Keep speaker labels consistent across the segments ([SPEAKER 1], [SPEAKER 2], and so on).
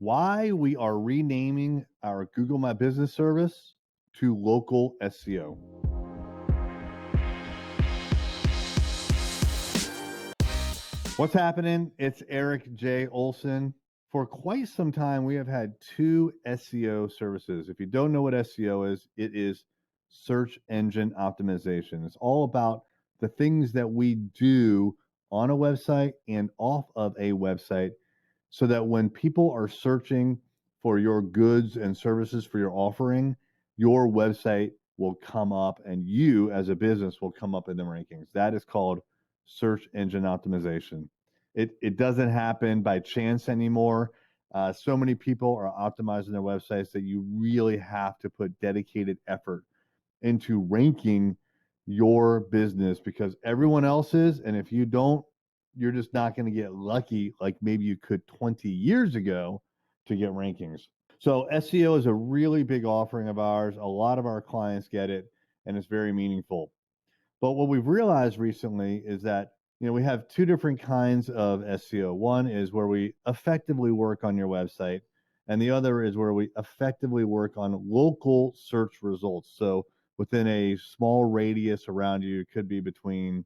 [SPEAKER 1] why we are renaming our Google My Business service to Local SEO. What's happening? It's Erik J. Olson. For quite some time, we have had two SEO services. If you don't know what SEO is, it is search engine optimization. It's all about the things that we do on a website and off of a website so that when people are searching for your goods and services for your offering, your website will come up and you as a business will come up in the rankings. That is called search engine optimization. It doesn't happen by chance anymore. So many people are optimizing their websites that you really have to put dedicated effort into ranking your business because everyone else is. And if you don't, you're just not going to get lucky like maybe you could 20 years ago to get rankings. So SEO is a really big offering of ours. A lot of our clients get it, and it's very meaningful. But what we've realized recently is that we have two different kinds of SEO. One is where we effectively work on your website, and the other is where we effectively work on local search results. So within a small radius around you, it could be between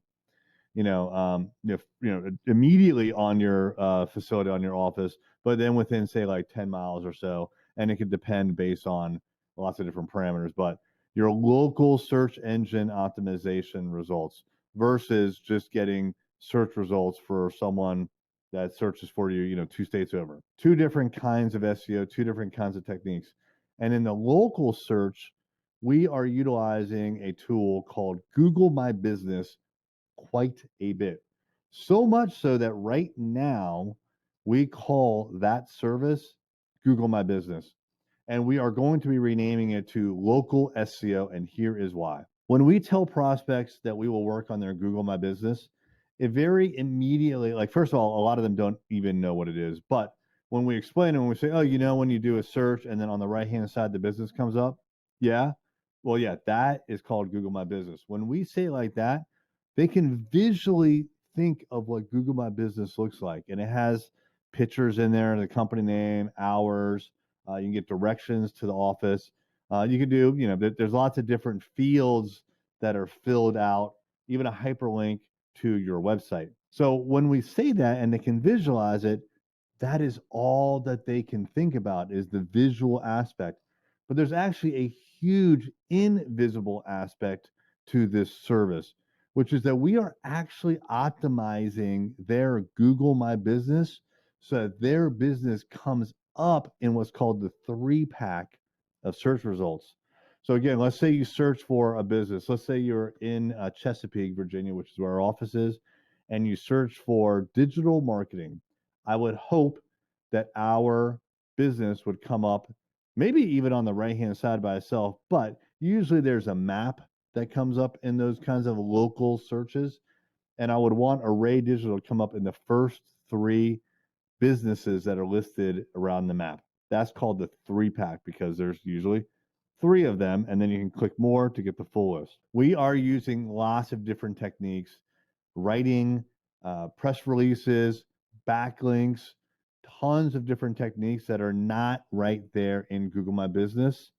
[SPEAKER 1] immediately on your facility, on your office, but then within say like 10 miles or so, and it could depend based on lots of different parameters, but your local search engine optimization results versus just getting search results for someone that searches for you, 2 states over. Two different kinds of SEO, two different kinds of techniques. And in the local search, we are utilizing a tool called Google My Business quite a bit. So much so that right now we call that service Google My Business. And we are going to be renaming it to Local SEO. And here is why. When we tell prospects that we will work on their Google My Business, it very immediately, like, first of all, a lot of them don't even know what it is. But when we explain it, when we say, oh, when you do a search and then on the right hand side, the business comes up. Yeah. Well, yeah, that is called Google My Business. When we say it like that, they can visually think of what Google My Business looks like. And it has pictures in there, the company name, hours. You can get directions to the office. You can do, there's lots of different fields that are filled out, even a hyperlink to your website. So when we say that and they can visualize it, that is all that they can think about is the visual aspect. But there's actually a huge invisible aspect to this service, which is that we are actually optimizing their Google My Business so that their business comes up in what's called the 3-pack of search results. So again, let's say you search for a business. Let's say you're in Chesapeake, Virginia, which is where our office is, and you search for digital marketing. I would hope that our business would come up maybe even on the right-hand side by itself, but usually there's a map that comes up in those kinds of local searches. And I would want Array Digital to come up in the first 3 businesses that are listed around the map. That's called the 3-pack because there's usually 3 of them, and then you can click more to get the full list. We are using lots of different techniques, writing, press releases, backlinks, tons of different techniques that are not right there in Google My Business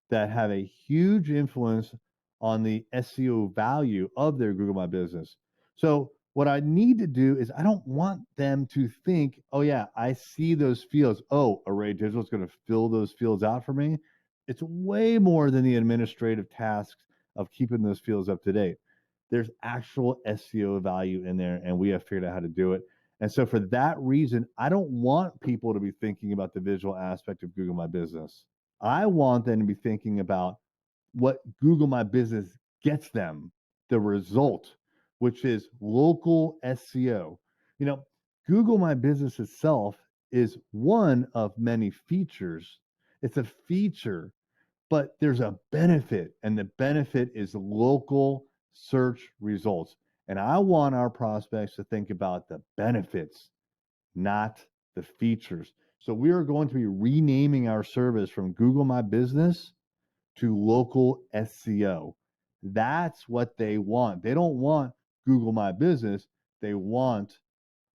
[SPEAKER 1] that have a huge influence on the SEO value of their Google My Business. So what I need to do is I don't want them to think, oh yeah, I see those fields. Oh, Array Digital is going to fill those fields out for me. It's way more than the administrative tasks of keeping those fields up to date. There's actual SEO value in there, and we have figured out how to do it. And so for that reason, I don't want people to be thinking about the visual aspect of Google My Business. I want them to be thinking about what Google My Business gets them, the result, which is local SEO. Google My Business itself is one of many features. It's a feature, but there's a benefit, and the benefit is local search results. And I want our prospects to think about the benefits, not the features. So we are going to be renaming our service from Google My Business to Local SEO. That's what they want. They don't want Google My Business. They want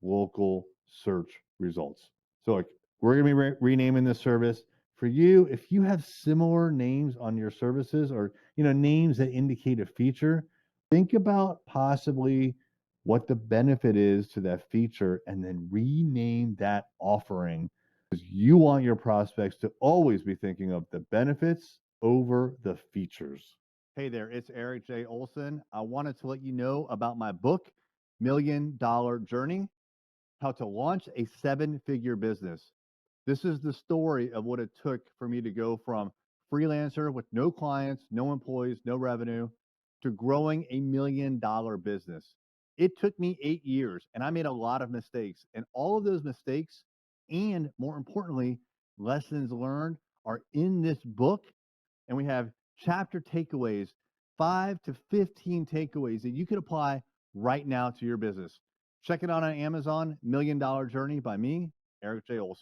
[SPEAKER 1] local search results. So like We're going to be renaming this service. For you, if you have similar names on your services or names that indicate a feature, think about possibly what the benefit is to that feature and then rename that offering, because you want your prospects to always be thinking of the benefits over the features. Hey there, it's Erik J. Olson. I wanted to let you know about my book, $1 Million Journey: How to Launch a Seven-Figure Business. This is the story of what it took for me to go from freelancer with no clients, no employees, no revenue, to growing a $1 million business. It took me 8 years and I made a lot of mistakes. And all of those mistakes, and more importantly, lessons learned, are in this book. And we have chapter takeaways, 5 to 15 takeaways that you can apply right now to your business. Check it out on Amazon, $1 Million Journey by me, Erik J. Olson.